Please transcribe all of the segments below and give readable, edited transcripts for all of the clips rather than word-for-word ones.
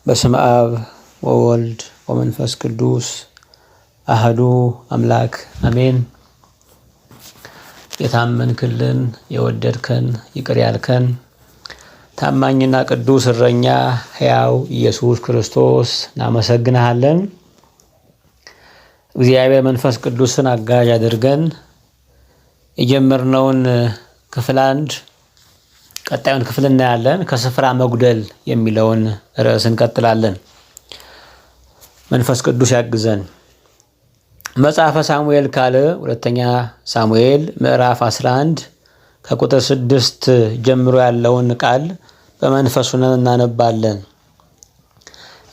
በስመ አብ ወወልድ ወመንፈስ ቅዱስ አሐዱ አምላክ አሜን። የታመንክልን የወደድከን ይቅር ያልከን ታማኝና ቅዱስ እረኛ ሕያው ኢየሱስ ክርስቶስ እናመሰግንሃለን። እግዚአብሔር መንፈስ ቅዱስን አጋዥ አድርገን የጀመርነውን ክፍል 1 ቀጣዩን ክፍል እናያለን። ከስፍራ መጉደል የሚለውን ርዕስ እንቀጥላለን። መንፈስ ቅዱስ ያግዘን። መጽሐፈ ሳሙኤል ካልዕ ሁለተኛ ሳሙኤል ምዕራፍ 11 ከቁጥር 6 ጀምሮ ያለውን ቃል በመንፈሱ እናነባለን።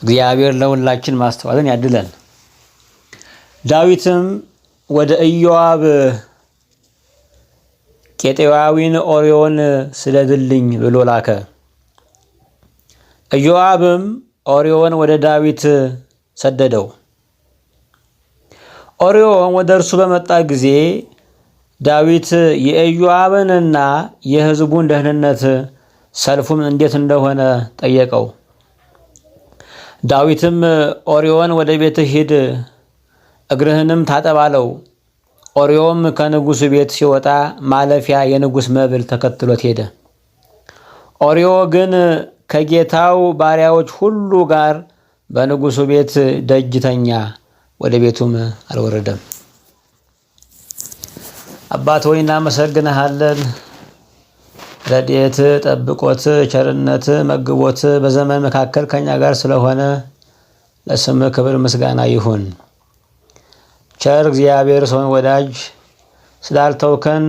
እግዚአብሔር ለሁላችን ማስተዋልን ያድለን። ዳዊትም ወደ ኢዮአብ ኬጢያዊውን ኦርዮን ስደድልኝ ብሎ ላከ። ኢዮአብም ኦርዮን ወደ ዳዊት ሰደደው። ኦርዮም ወደ እርሱ በመጣ ጊዜ ዳዊት የኢዮአብንና የሕዝቡን ደህንነት ሰልፉም እንዴት እንደሆነ ጠየቀው። ዳዊትም ኦርዮን ወደ ቤትህ ሂድ፣ እግርህንም ታጠብ አለው። ኦርዮም ከንጉሥ ቤት ሲወጣ ማለፊያ የንጉሥ መብል ተከትሎት ሄደ። ኦርዮ ግን ከጌታው ባሪያዎች ሁሉ ጋር በንጉሡ ቤት ደጅ ተኛ፣ ወደ ቤቱም አልወረደም። አባት ሆይ እናመሰግንሃለን። ረድኤት፣ ጠብቆት፣ ቸርነት፣ መግቦት በዘመን መካከል ከኛ ጋር ስለሆነ ለስምህ ክብር ምስጋና ይሁን። ቸር እግዚአብሔር ሰውን ወዳጅ ስላልተውከን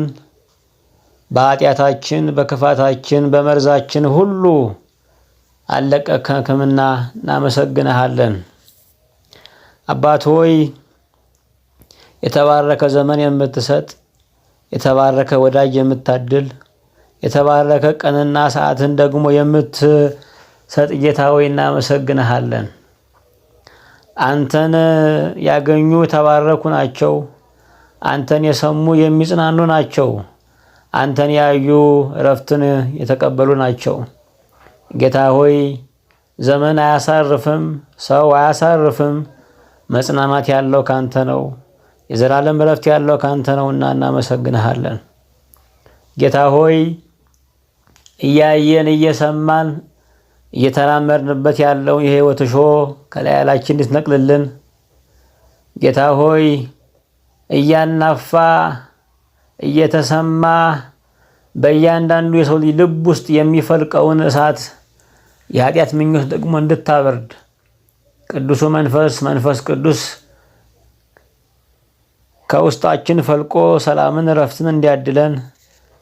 በኃጢአታችን በክፋታችን በመርዛችን ሁሉ አልለቀቅከንምና እናመሰግንሃለን። አባት ሆይ የተባረከ ዘመን የምትሰጥ የተባረከ ወዳጅ የምታድል የተባረከ ቀንና ሰዓትን ደግሞ የምትሰጥ ጌታ ሆይ እናመሰግንሃለን። አንተን ያገኙ የተባረኩ ናቸው። አንተን የሰሙ የሚጽናኑ ናቸው። አንተን ያዩ እረፍትን የተቀበሉ ናቸው። ጌታ ሆይ ዘመን አያሳርፍም፣ ሰው አያሳርፍም። መጽናናት ያለው ካንተ ነው። የዘላለም እረፍት ያለው ካንተ ነውና እናመሰግንሃለን። ጌታ ሆይ እያየን እየሰማን እየተራመድንበት ያለውን የሕይወት እሾህ ከላያችን እንድትነቅልልን ጌታ ሆይ እያናፋ እየተሰማ በእያንዳንዱ የሰው ልብ ውስጥ የሚፈልቀውን እሳት የኃጢአት ምኞት ደግሞ እንድታበርድ ቅዱሱ መንፈስ ቅዱስ ከውስጣችን ፈልቆ ሰላምን እረፍትን እንዲያድለን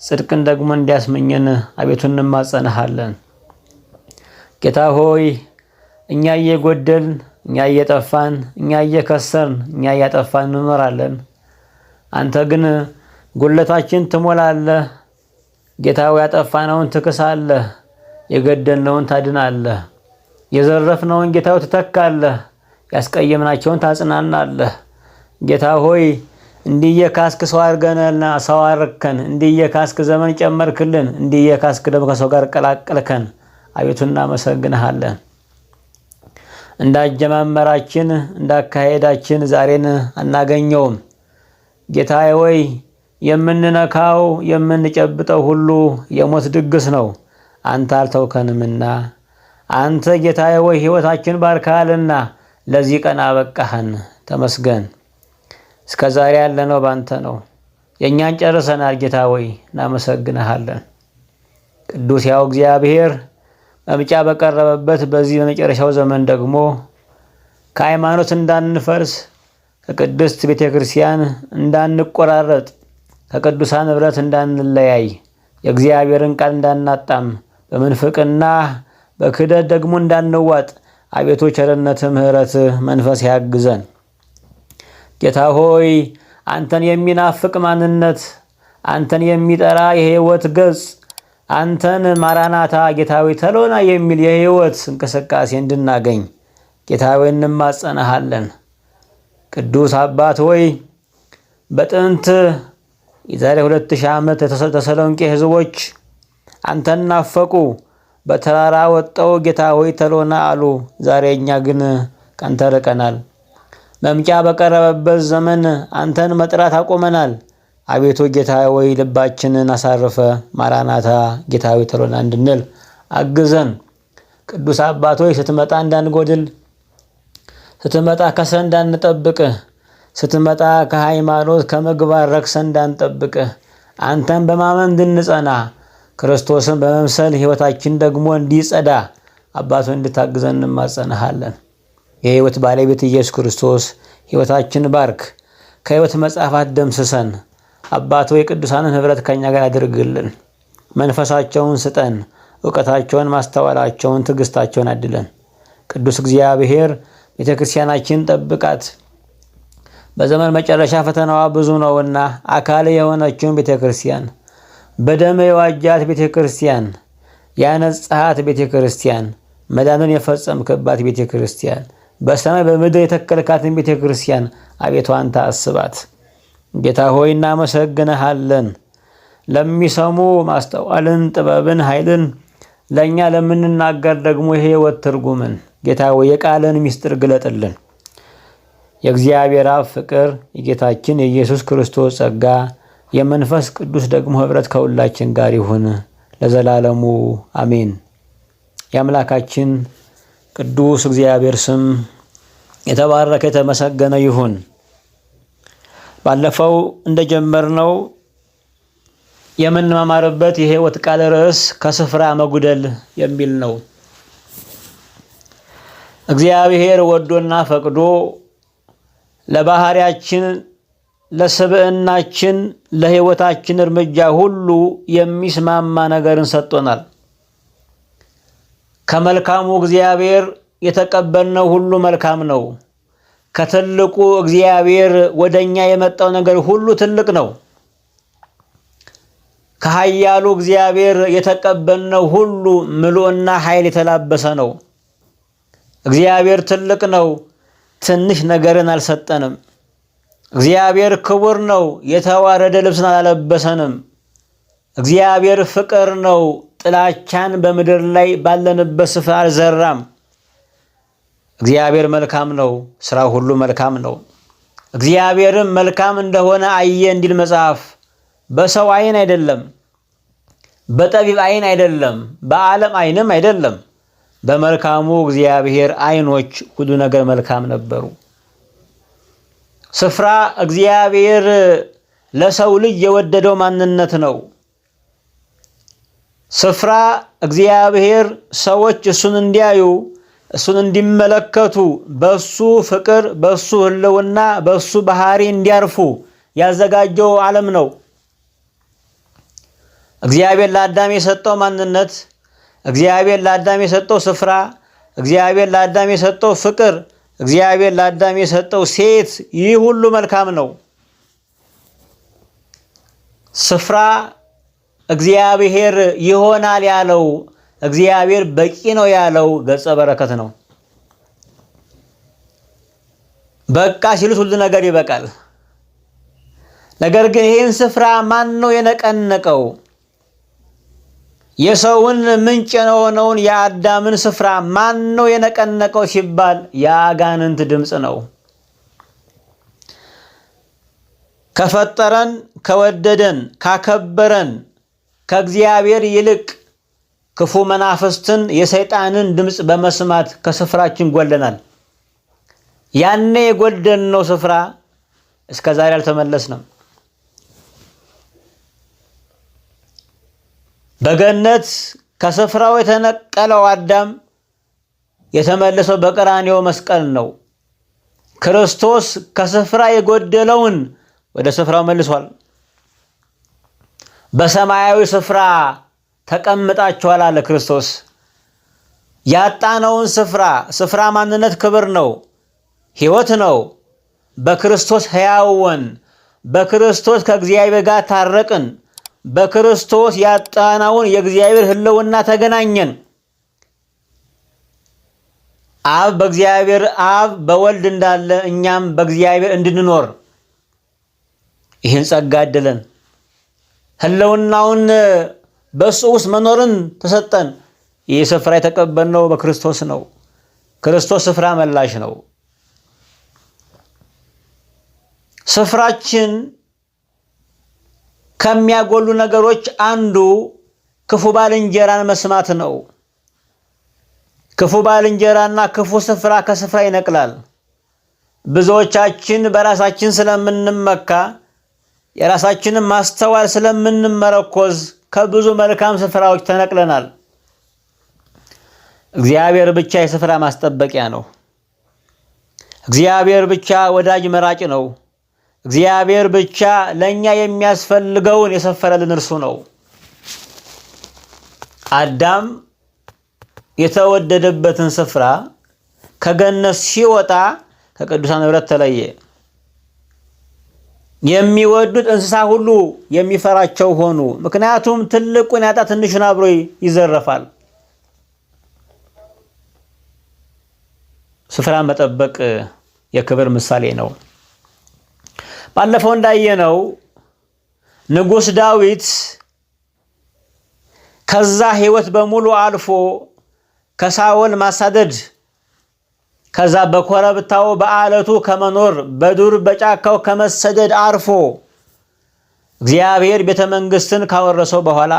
ጽድቅን ደግሞ እንዲያስመኘን አቤቱ እንማጸንሃለን። ጌታ ሆይ እኛ እየጎደልን እኛ እየጠፋን እኛ እየከሰርን እኛ እያጠፋን እንኖራለን። አንተ ግን ጉለታችን ትሞላለህ። ጌታ ሆይ ያጠፋነውን ትክሳለህ፣ የገደልነውን ታድናለህ፣ የዘረፍነውን ጌታ ሆይ ትተካለህ፣ ያስቀየምናቸውን ታጽናናለህ። ጌታ ሆይ እንዲየካስክ ሰው አድርገንና ሰው አረከን፣ እንዲየካስክ ዘመን ጨመርክልን፣ እንዲየካስክ ደግሞ ከሰው ጋር ቀላቀልከን። አቤቱ እናመሰግንሃለን። እንዳጀማመራችን እንዳካሄዳችን ዛሬን አናገኘውም። ጌታዬ ሆይ የምንነካው የምንጨብጠው ሁሉ የሞት ድግስ ነው። አንተ አልተውከንምና አንተ ጌታዬ ሆይ ሕይወታችን ባርካልና ለዚህ ቀን አበቃህን። ተመስገን። እስከ ዛሬ ያለነው ባንተ ነው። የእኛን ጨርሰናል። ጌታ ሆይ እናመሰግንሃለን። ቅዱስ ያው እግዚአብሔር መምጫ በቀረበበት በዚህ በመጨረሻው ዘመን ደግሞ ከሃይማኖት እንዳንፈርስ ከቅድስት ቤተ ክርስቲያን እንዳንቆራረጥ ከቅዱሳን ኅብረት እንዳንለያይ የእግዚአብሔርን ቃል እንዳናጣም በምንፍቅና በክህደት ደግሞ እንዳንዋጥ አቤቱ ቸርነት ምሕረት መንፈስ ያግዘን። ጌታ ሆይ አንተን የሚናፍቅ ማንነት አንተን የሚጠራ የሕይወት ገጽ አንተን ማራናታ ጌታዊ ተሎና የሚል የሕይወት እንቅስቃሴ እንድናገኝ ጌታዊ እንማጸናሃለን። ቅዱስ አባት ሆይ በጥንት የዛሬ 2000 ዓመት ተሰሎንቄ ሕዝቦች አንተን ናፈቁ። በተራራ ወጣው ጌታ ሆይ ተሎና አሉ። ዛሬ እኛ ግን ካንተ ርቀናል። መምጫ በቀረበበት ዘመን አንተን መጥራት አቆመናል። አቤቱ ጌታ ሆይ ልባችንን አሳርፈ ማራናታ ጌታ ሆይ ተሎና እንድንል አግዘን። ቅዱስ አባት ሆይ ስትመጣ እንዳንጎድል፣ ስትመጣ ከሰን እንዳንጠብቅ፣ ስትመጣ ከሃይማኖት ከመግባር ረክሰን እንዳንጠብቅ፣ አንተን በማመን እንድንጸና፣ ክርስቶስን በመምሰል ህይወታችን ደግሞ እንዲጸዳ አባቶ እንድታግዘን እንማጸንሃለን። የህይወት ባለቤት ኢየሱስ ክርስቶስ ህይወታችን ባርክ። ከህይወት መጽሐፋት ደምስሰን አባቶ የቅዱሳንን ህብረት ከኛ ጋር አድርግልን። መንፈሳቸውን ስጠን፣ ዕውቀታቸውን፣ ማስተዋላቸውን፣ ትዕግስታቸውን አድለን። ቅዱስ እግዚአብሔር ቤተክርስቲያናችን ጠብቃት። በዘመን መጨረሻ ፈተናዋ ብዙ ነውና አካል የሆነችውን ቤተክርስቲያን፣ በደም የዋጃት ቤተክርስቲያን፣ ያነጻት ቤተክርስቲያን፣ መዳንን የፈጸምክባት ቤተክርስቲያን፣ በሰማይ በምድር የተከልካትን ቤተክርስቲያን አቤቱ አንተ አስባት። ጌታ ሆይ እናመሰግንሃለን። ለሚሰሙ ማስተዋልን፣ ጥበብን፣ ኃይልን፣ ለኛ ለምንናገር ደግሞ የህይወት ትርጉምን ጌታ ሆይ የቃልን ምስጢር ግለጥልን። የእግዚአብሔር አብ ፍቅር፣ የጌታችን የኢየሱስ ክርስቶስ ጸጋ፣ የመንፈስ ቅዱስ ደግሞ ህብረት ከሁላችን ጋር ይሁን ለዘላለሙ አሜን። የአምላካችን ቅዱስ እግዚአብሔር ስም የተባረከ የተመሰገነ ይሁን። ባለፈው እንደጀመርነው የምንማማርበት የህይወት ቃል ርዕስ ከስፍራ መጉደል የሚል ነው። እግዚአብሔር ወዶና ፈቅዶ ለባህሪያችን፣ ለስብዕናችን፣ ለህይወታችን እርምጃ ሁሉ የሚስማማ ነገርን ሰጥቶናል። ከመልካሙ እግዚአብሔር የተቀበልነው ሁሉ መልካም ነው። ከትልቁ እግዚአብሔር ወደኛ የመጣው ነገር ሁሉ ትልቅ ነው። ከኃያሉ እግዚአብሔር የተቀበልነው ሁሉ ምሉዕና ኃይል የተላበሰ ነው። እግዚአብሔር ትልቅ ነው። ትንሽ ነገርን አልሰጠንም። እግዚአብሔር ክቡር ነው። የተዋረደ ልብስን አላለበሰንም። እግዚአብሔር ፍቅር ነው። ጥላቻን በምድር ላይ ባለንበት ስፍራ አልዘራም። እግዚአብሔር መልካም ነው። ስራ ሁሉ መልካም ነው። እግዚአብሔርም መልካም እንደሆነ አየ እንዲል መጽሐፍ። በሰው አይን አይደለም፣ በጠቢብ አይን አይደለም፣ በዓለም አይንም አይደለም። በመልካሙ እግዚአብሔር አይኖች ሁሉ ነገር መልካም ነበሩ። ስፍራ እግዚአብሔር ለሰው ልጅ የወደደው ማንነት ነው። ስፍራ እግዚአብሔር ሰዎች እሱን እንዲያዩ፣ እሱን እንዲመለከቱ፣ በሱ ፍቅር፣ በሱ ህልውና፣ በሱ ባህሪ እንዲያርፉ ያዘጋጀው ዓለም ነው። እግዚአብሔር ለአዳም የሰጠው ማንነት፣ እግዚአብሔር ለአዳም የሰጠው ስፍራ፣ እግዚአብሔር ለአዳም የሰጠው ፍቅር፣ እግዚአብሔር ለአዳም የሰጠው ሴት፣ ይህ ሁሉ መልካም ነው። ስፍራ እግዚአብሔር ይሆናል ያለው፣ እግዚአብሔር በቂ ነው ያለው ገጸ በረከት ነው። በቃ ሲሉት ሁሉ ነገር ይበቃል። ነገር ግን ይህን ስፍራ ማን ነው የነቀነቀው? የሰውን ምንጭ የሆነውን የአዳምን ስፍራ ማን ነው የነቀነቀው ሲባል የአጋንንት ድምፅ ነው። ከፈጠረን፣ ከወደደን፣ ካከበረን ከእግዚአብሔር ይልቅ ክፉ መናፍስትን የሰይጣንን ድምፅ በመስማት ከስፍራችን ጎለናል። ያኔ የጎደልነው ስፍራ እስከ ዛሬ አልተመለስንም። በገነት ከስፍራው የተነቀለው አዳም የተመለሰው በቀራንዮ መስቀል ነው። ክርስቶስ ከስፍራ የጎደለውን ወደ ስፍራው መልሷል። በሰማያዊ ስፍራ ተቀምጣችኋል አለ ክርስቶስ። ያጣነውን ስፍራ ማንነት ክብር ነው፣ ሕይወት ነው። በክርስቶስ ሕያውን፣ በክርስቶስ ከእግዚአብሔር ጋር ታረቅን፣ በክርስቶስ ያጣነውን የእግዚአብሔር ህልውና ተገናኘን። አብ በእግዚአብሔር አብ በወልድ እንዳለ እኛም በእግዚአብሔር እንድንኖር ይህን ጸጋ አደለን። ህልውናውን በሱ ውስጥ መኖርን ተሰጠን። ይህ ስፍራ የተቀበልነው በክርስቶስ ነው። ክርስቶስ ስፍራ መላሽ ነው። ስፍራችን ከሚያጎሉ ነገሮች አንዱ ክፉ ባልንጀራን መስማት ነው። ክፉ ባልንጀራና ክፉ ስፍራ ከስፍራ ይነቅላል። ብዙዎቻችን በራሳችን ስለምንመካ የራሳችንን ማስተዋል ስለምንመረኮዝ ከብዙ መልካም ስፍራዎች ተነቅለናል። እግዚአብሔር ብቻ የስፍራ ማስጠበቂያ ነው። እግዚአብሔር ብቻ ወዳጅ መራጭ ነው። እግዚአብሔር ብቻ ለኛ የሚያስፈልገውን የሰፈረልን እርሱ ነው። አዳም የተወደደበትን ስፍራ ከገነት ሲወጣ ከቅዱሳን ኅብረት ተለየ። የሚወዱት እንስሳ ሁሉ የሚፈራቸው ሆኑ። ምክንያቱም ትልቁን ያጣ ትንሹን አብሮ ይዘረፋል። ስፍራ መጠበቅ የክብር ምሳሌ ነው። ባለፈው እንዳየነው ንጉሥ ዳዊት ከዛ ሕይወት በሙሉ አልፎ ከሳኦል ማሳደድ፣ ከዛ በኮረብታው በአለቱ ከመኖር በዱር በጫካው ከመሰደድ አርፎ እግዚአብሔር ቤተ መንግሥትን ካወረሰው በኋላ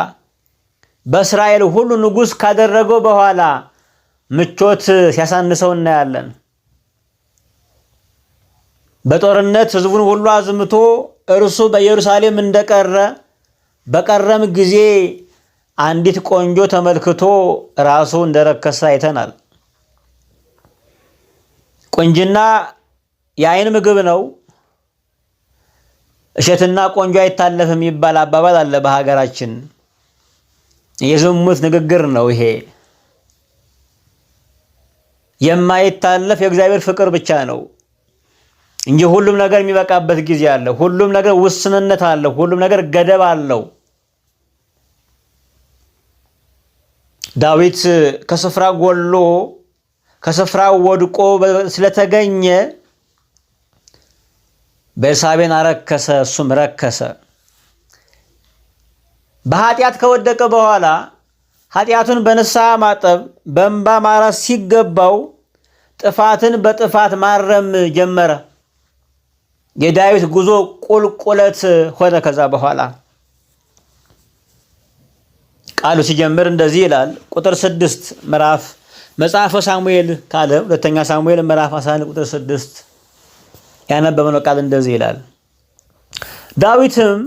በእስራኤል ሁሉ ንጉሥ ካደረገው በኋላ ምቾት ሲያሳንሰው እናያለን። በጦርነት ሕዝቡን ሁሉ አዝምቶ እርሱ በኢየሩሳሌም እንደቀረ በቀረም ጊዜ አንዲት ቆንጆ ተመልክቶ ራሱ እንደረከሰ አይተናል። ቁንጅና የዓይን ምግብ ነው። እሸትና ቆንጆ አይታለፍም የሚባል አባባል አለ በሀገራችን። የዝሙት ንግግር ነው ይሄ። የማይታለፍ የእግዚአብሔር ፍቅር ብቻ ነው እንጂ ሁሉም ነገር የሚበቃበት ጊዜ አለ። ሁሉም ነገር ውስንነት አለው። ሁሉም ነገር ገደብ አለው። ዳዊት ከስፍራ ጎሎ ከስፍራው ወድቆ ስለተገኘ ቤርሳቤን አረከሰ፣ እሱም ረከሰ። በኃጢአት ከወደቀ በኋላ ኃጢአቱን በንስሐ ማጠብ በእንባ ማራስ ሲገባው ጥፋትን በጥፋት ማረም ጀመረ። የዳዊት ጉዞ ቁልቁለት ሆነ። ከዛ በኋላ ቃሉ ሲጀምር እንደዚህ ይላል። ቁጥር 6 ምዕራፍ መጽሐፈ ሳሙኤል ካለ ሁለተኛ ሳሙኤል ምዕራፍ 11 ቁጥር 6 ያነበብነው ቃል እንደዚህ ይላል። ዳዊትም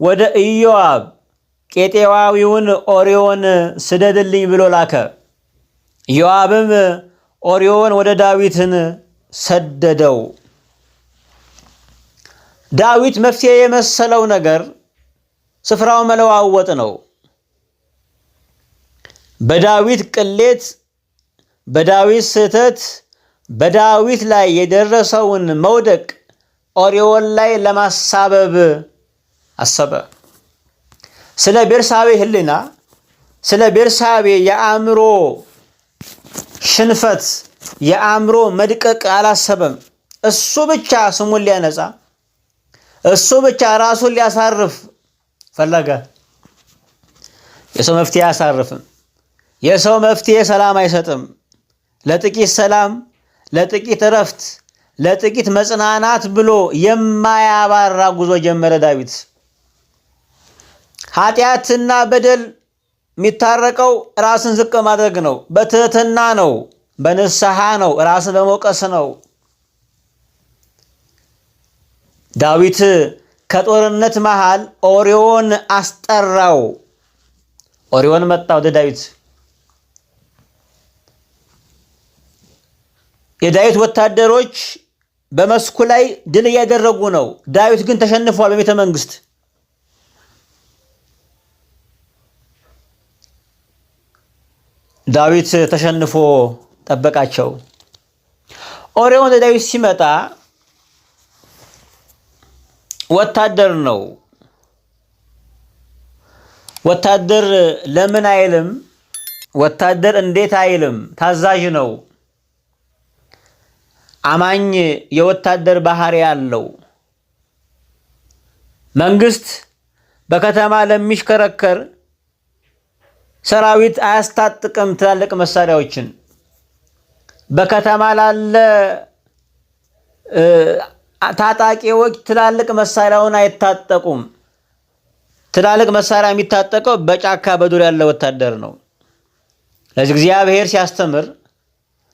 ወደ ኢዮአብ ቄጤዋዊውን ኦርዮን ስደድልኝ ብሎ ላከ። ኢዮአብም ኦርዮን ወደ ዳዊትን ሰደደው። ዳዊት መፍትሄ የመሰለው ነገር ስፍራው መለዋወጥ ነው። በዳዊት ቅሌት፣ በዳዊት ስህተት፣ በዳዊት ላይ የደረሰውን መውደቅ ኦርዮን ላይ ለማሳበብ አሰበ። ስለ ቤርሳቤ ሕሊና፣ ስለ ቤርሳቤ የአእምሮ ሽንፈት፣ የአእምሮ መድቀቅ አላሰበም። እሱ ብቻ ስሙን ሊያነጻ፣ እሱ ብቻ ራሱን ሊያሳርፍ ፈለገ። የሰው መፍትሄ አያሳርፍም። የሰው መፍትሄ ሰላም አይሰጥም። ለጥቂት ሰላም፣ ለጥቂት እረፍት፣ ለጥቂት መጽናናት ብሎ የማያባራ ጉዞ ጀመረ ዳዊት። ኃጢአትና በደል የሚታረቀው ራስን ዝቅ ማድረግ ነው፣ በትህትና ነው፣ በንስሐ ነው፣ ራስን በመውቀስ ነው። ዳዊት ከጦርነት መሃል ኦርዮን አስጠራው። ኦርዮን መጣ ወደ ዳዊት። የዳዊት ወታደሮች በመስኩ ላይ ድል እያደረጉ ነው። ዳዊት ግን ተሸንፏል በቤተ መንግስት። ዳዊት ተሸንፎ ጠበቃቸው። ኦርዮን ወደ ዳዊት ሲመጣ ወታደር ነው። ወታደር ለምን አይልም? ወታደር እንዴት አይልም? ታዛዥ ነው። አማኝ የወታደር ባህሪ ያለው። መንግስት በከተማ ለሚሽከረከር ሰራዊት አያስታጥቅም ትላልቅ መሳሪያዎችን። በከተማ ላለ ታጣቂዎች ትላልቅ መሳሪያውን አይታጠቁም። ትላልቅ መሳሪያ የሚታጠቀው በጫካ በዱር ያለ ወታደር ነው። ለዚህ እግዚአብሔር ሲያስተምር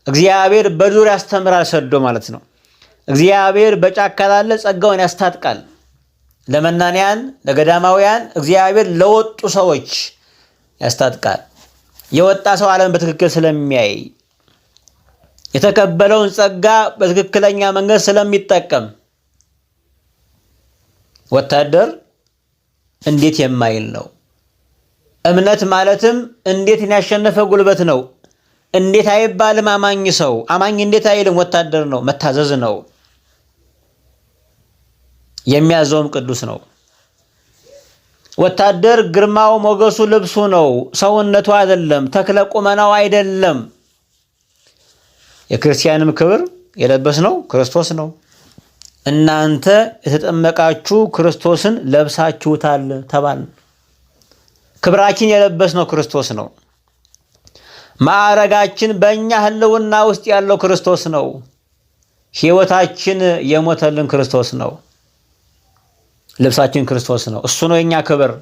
እግዚአብሔር በዱር ያስተምራል ሰዶ ማለት ነው። እግዚአብሔር በጫካ ላለ ጸጋውን ያስታጥቃል። ለመናንያን ለገዳማውያን እግዚአብሔር ለወጡ ሰዎች ያስታጥቃል። የወጣ ሰው ዓለም በትክክል ስለሚያይ የተቀበለውን ጸጋ በትክክለኛ መንገድ ስለሚጠቀም ወታደር እንዴት የማይል ነው። እምነት ማለትም እንዴት ያሸነፈ ጉልበት ነው። እንዴት አይባልም አማኝ ሰው። አማኝ እንዴት አይልም ወታደር ነው። መታዘዝ ነው። የሚያዘውም ቅዱስ ነው። ወታደር ግርማው ሞገሱ ልብሱ ነው፣ ሰውነቱ አይደለም፣ ተክለ ቁመናው አይደለም። የክርስቲያንም ክብር የለበስነው ክርስቶስ ነው። እናንተ የተጠመቃችሁ ክርስቶስን ለብሳችሁታል ተባል። ክብራችን የለበስነው ክርስቶስ ነው። ማዕረጋችን በእኛ ህልውና ውስጥ ያለው ክርስቶስ ነው። ሕይወታችን የሞተልን ክርስቶስ ነው። ልብሳችን ክርስቶስ ነው። እሱ ነው የኛ ክብር።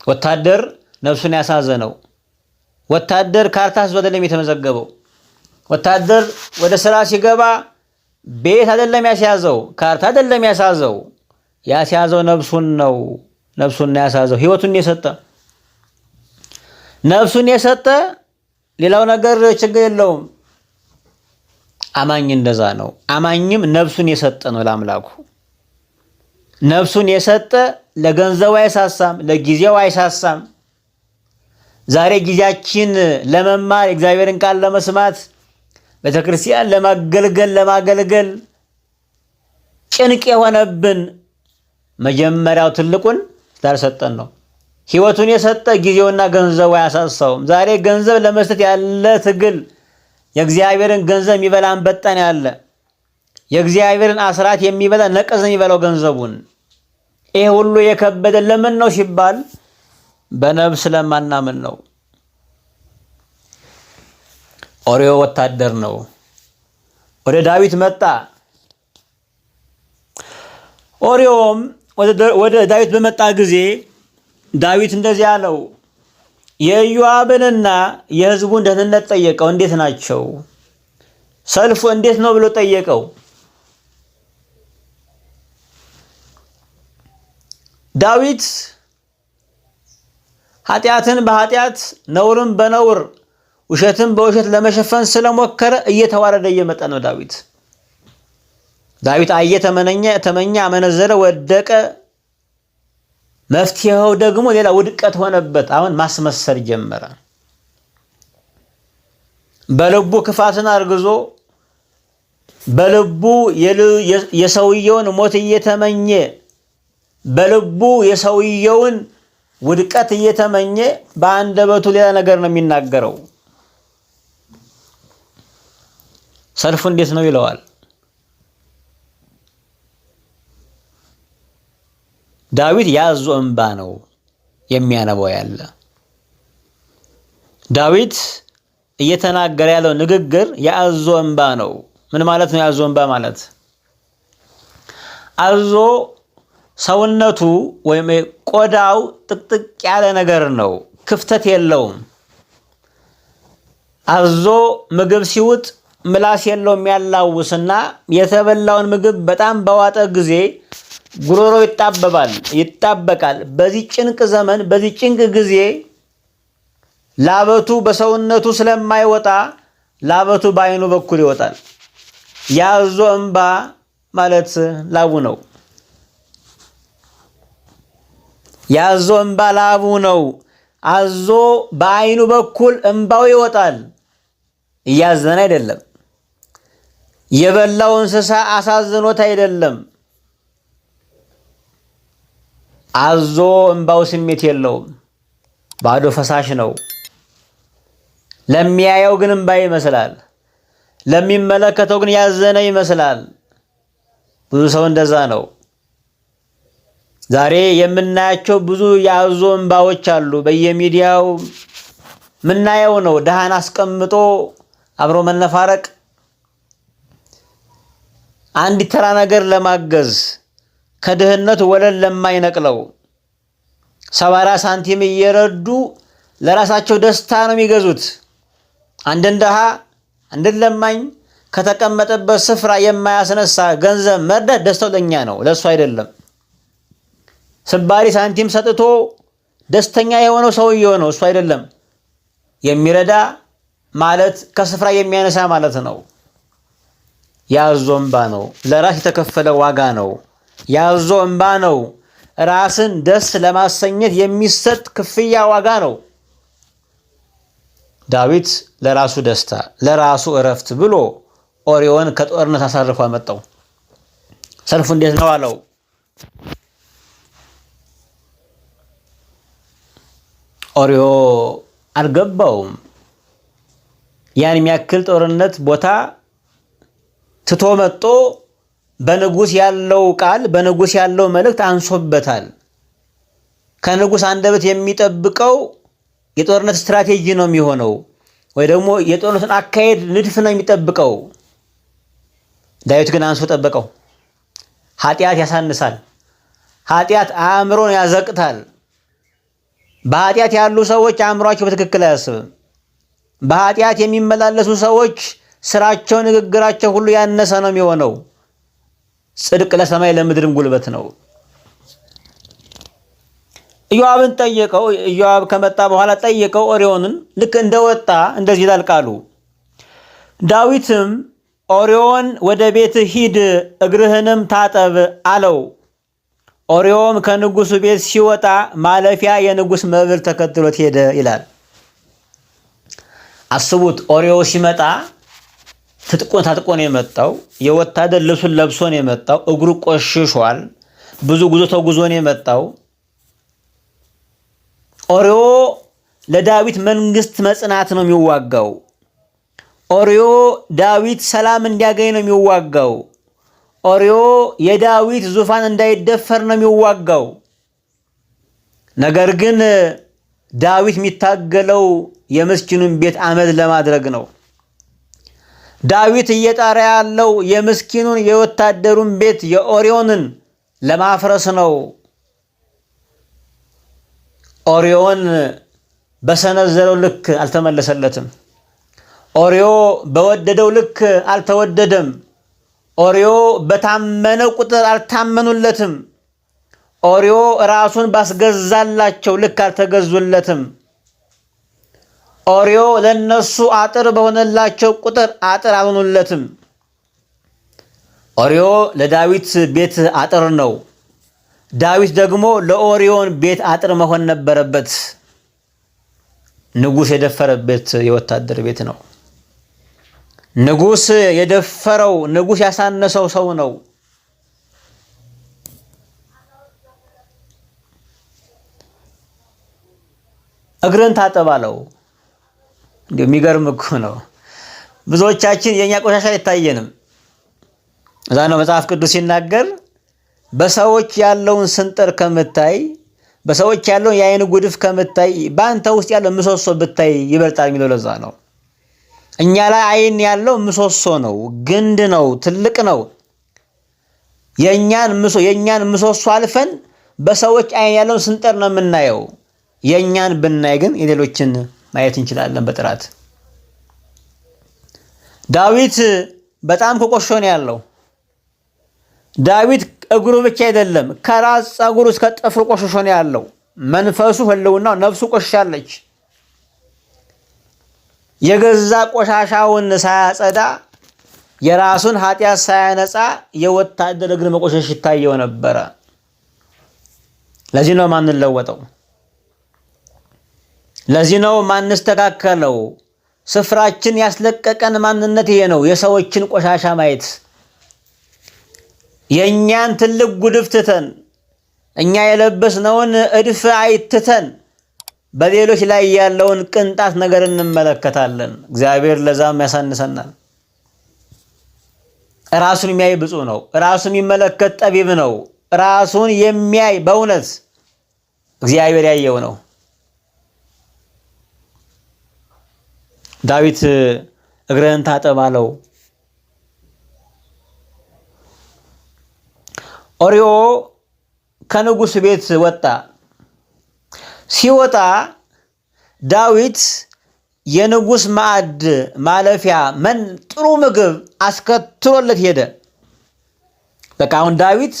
ወታደር ነፍሱን ያሳዘነው ወታደር ካርታ አይደለም የተመዘገበው። ወታደር ወደ ስራ ሲገባ ቤት አይደለም ያስያዘው፣ ካርታ አይደለም ያሳዘው። ያስያዘው ነፍሱን ነው። ነፍሱን ያሳዘው ሕይወቱን የሰጠ ነፍሱን የሰጠ ሌላው ነገር ችግር የለውም። አማኝ እንደዛ ነው። አማኝም ነፍሱን የሰጠ ነው ለአምላኩ። ነፍሱን የሰጠ ለገንዘቡ አይሳሳም፣ ለጊዜው አይሳሳም። ዛሬ ጊዜያችን ለመማር እግዚአብሔርን ቃል ለመስማት ቤተክርስቲያን ለማገልገል ጭንቅ የሆነብን መጀመሪያው ትልቁን ስላልሰጠን ነው። ሕይወቱን የሰጠ ጊዜውና ገንዘቡ አያሳሳውም። ዛሬ ገንዘብ ለመስጠት ያለ ትግል፣ የእግዚአብሔርን ገንዘብ የሚበላ አንበጣን ያለ የእግዚአብሔርን አስራት የሚበላ ነቀዝ የሚበላው ገንዘቡን። ይሄ ሁሉ የከበደ ለምን ነው ሲባል በነፍስ ለማናምን ነው። ኦርዮ ወታደር ነው። ወደ ዳዊት መጣ። ኦርዮም ወደ ዳዊት በመጣ ጊዜ ዳዊት እንደዚህ አለው። የኢዮአብንና የሕዝቡን ደህንነት ጠየቀው። እንዴት ናቸው? ሰልፉ እንዴት ነው ብሎ ጠየቀው። ዳዊት ኃጢአትን በኃጢአት ነውርን በነውር ውሸትን በውሸት ለመሸፈን ስለሞከረ እየተዋረደ እየመጣ ነው። ዳዊት አየ፣ ተመኘ፣ አመነዘረ፣ ወደቀ። መፍትሄው ደግሞ ሌላ ውድቀት ሆነበት። አሁን ማስመሰል ጀመረ። በልቡ ክፋትን አርግዞ በልቡ የሰውየውን ሞት እየተመኘ በልቡ የሰውየውን ውድቀት እየተመኘ በአንደበቱ ሌላ ነገር ነው የሚናገረው። ሰልፉ እንዴት ነው ይለዋል። ዳዊት ያዞ እንባ ነው የሚያነባው ያለ። ዳዊት እየተናገረ ያለው ንግግር ያዞ እንባ ነው። ምን ማለት ነው ያዞ እንባ ማለት? አዞ ሰውነቱ ወይም ቆዳው ጥቅጥቅ ያለ ነገር ነው፣ ክፍተት የለውም። አዞ ምግብ ሲውጥ ምላስ የለውም ያላውስና የተበላውን ምግብ በጣም በዋጠ ጊዜ ጉሮሮ ይጣበቃል። በዚህ ጭንቅ ዘመን በዚህ ጭንቅ ጊዜ ላበቱ በሰውነቱ ስለማይወጣ ላበቱ በዓይኑ በኩል ይወጣል። ያዞ እንባ ማለት ላቡ ነው። ያዞ እንባ ላቡ ነው። አዞ በዓይኑ በኩል እንባው ይወጣል። እያዘነ አይደለም። የበላው እንስሳ አሳዝኖት አይደለም። አዞ እንባው ስሜት የለውም፣ ባዶ ፈሳሽ ነው። ለሚያየው ግን እንባ ይመስላል፣ ለሚመለከተው ግን ያዘነ ይመስላል። ብዙ ሰው እንደዛ ነው። ዛሬ የምናያቸው ብዙ የአዞ እንባዎች አሉ። በየሚዲያው ምናየው ነው። ድሃን አስቀምጦ አብሮ መነፋረቅ፣ አንድ ተራ ነገር ለማገዝ ከድህነት ወለል ለማይነቅለው 70 ሳንቲም እየረዱ ለራሳቸው ደስታ ነው የሚገዙት። አንድን ድሃ አንድን ለማኝ ከተቀመጠበት ስፍራ የማያስነሳ ገንዘብ መርዳት ደስታው ለኛ ነው፣ ለሱ አይደለም። ስባሪ ሳንቲም ሰጥቶ ደስተኛ የሆነው ሰውየው ነው፣ እሱ አይደለም። የሚረዳ ማለት ከስፍራ የሚያነሳ ማለት ነው። የአዞ እንባ ነው፣ ለራስ የተከፈለ ዋጋ ነው። የአዞ እንባ ነው፣ ራስን ደስ ለማሰኘት የሚሰጥ ክፍያ ዋጋ ነው። ዳዊት ለራሱ ደስታ ለራሱ እረፍት ብሎ ኦርዮን ከጦርነት አሳርፎ አመጣው። ሰልፉ እንዴት ነው አለው። ኦርዮ አልገባውም። ያን የሚያክል ጦርነት ቦታ ትቶ መጥቶ በንጉስ ያለው ቃል በንጉስ ያለው መልእክት አንሶበታል። ከንጉስ አንደበት የሚጠብቀው የጦርነት ስትራቴጂ ነው የሚሆነው፣ ወይ ደግሞ የጦርነትን አካሄድ ንድፍ ነው የሚጠብቀው። ዳዊት ግን አንሶ ጠበቀው። ኃጢአት ያሳንሳል። ኃጢአት አእምሮን ያዘቅታል። በኃጢአት ያሉ ሰዎች አእምሯቸው በትክክል አያስብም። በኃጢአት የሚመላለሱ ሰዎች ስራቸው፣ ንግግራቸው ሁሉ ያነሰ ነው የሚሆነው። ጽድቅ ለሰማይ ለምድርም ጉልበት ነው። ኢዮአብን ጠየቀው። ኢዮአብ ከመጣ በኋላ ጠየቀው ኦርዮንን። ልክ እንደወጣ እንደዚህ ይላል ቃሉ። ዳዊትም ኦርዮን ወደ ቤት ሂድ፣ እግርህንም ታጠብ አለው። ኦርዮም ከንጉሱ ቤት ሲወጣ ማለፊያ የንጉስ መብል ተከትሎት ሄደ ይላል። አስቡት፣ ኦርዮ ሲመጣ ትጥቁን ታጥቆ ነው የመጣው። የወታደር ልብሱን ለብሶ ነው የመጣው። እግሩ ቆሽሿል። ብዙ ጉዞ ተጉዞ ነው የመጣው። ኦርዮ ለዳዊት መንግስት መጽናት ነው የሚዋጋው። ኦርዮ ዳዊት ሰላም እንዲያገኝ ነው የሚዋጋው። ኦርዮ የዳዊት ዙፋን እንዳይደፈር ነው የሚዋጋው። ነገር ግን ዳዊት የሚታገለው የምስኪኑን ቤት አመድ ለማድረግ ነው። ዳዊት እየጣረ ያለው የምስኪኑን የወታደሩን ቤት የኦርዮንን ለማፍረስ ነው። ኦርዮን በሰነዘረው ልክ አልተመለሰለትም። ኦርዮ በወደደው ልክ አልተወደደም። ኦርዮ በታመነው ቁጥር አልታመኑለትም። ኦርዮ ራሱን ባስገዛላቸው ልክ አልተገዙለትም። ኦርዮ ለነሱ አጥር በሆነላቸው ቁጥር አጥር አልሆኑለትም። ኦርዮ ለዳዊት ቤት አጥር ነው። ዳዊት ደግሞ ለኦርዮን ቤት አጥር መሆን ነበረበት። ንጉስ የደፈረበት የወታደር ቤት ነው። ንጉስ የደፈረው ንጉስ ያሳነሰው ሰው ነው። እግርን ታጠብ አለው። የሚገርም እኮ ነው። ብዙዎቻችን የኛ ቆሻሻ አይታየንም። እዛ ነው መጽሐፍ ቅዱስ ሲናገር በሰዎች ያለውን ስንጥር ከምታይ፣ በሰዎች ያለውን የአይን ጉድፍ ከምታይ በአንተ ውስጥ ያለው ምሰሶ ብታይ ይበልጣል የሚለው ለዛ ነው። እኛ ላይ አይን ያለው ምሰሶ ነው፣ ግንድ ነው፣ ትልቅ ነው። የኛን ምሰሶ አልፈን በሰዎች አይን ያለውን ስንጥር ነው የምናየው። የኛን ብናይ ግን የሌሎችን ማየት እንችላለን በጥራት። ዳዊት በጣም ከቆሾ ነው ያለው። ዳዊት እግሩ ብቻ አይደለም ከራስ ፀጉሩ እስከ ጥፍሩ ቆሽሾ ነው ያለው። መንፈሱ፣ ህልውናው፣ ነፍሱ ቆሽሻለች። የገዛ ቆሻሻውን ሳያጸዳ የራሱን ኃጢአት ሳያነጻ የወታደር እግር መቆሸሽ ይታየው ነበረ። ለዚህ ነው ማንለወጠው። ለዚህ ነው ማንስተካከለው። ስፍራችን ያስለቀቀን ማንነት ይሄ ነው። የሰዎችን ቆሻሻ ማየት፣ የኛን ትልቅ ጉድፍ ትተን እኛ የለበስነውን እድፍ አይትተን በሌሎች ላይ ያለውን ቅንጣት ነገር እንመለከታለን። እግዚአብሔር ለዛም ያሳንሰናል። ራሱን የሚያይ ብፁዕ ነው። ራሱን የሚመለከት ጠቢብ ነው። ራሱን የሚያይ በእውነት እግዚአብሔር ያየው ነው። ዳዊት እግርህን ታጠብ አለው። ኦርዮ ከንጉሥ ቤት ወጣ። ሲወጣ ዳዊት የንጉሥ ማዕድ ማለፊያ ጥሩ ምግብ አስከትሎለት ሄደ። በቃ አሁን ዳዊት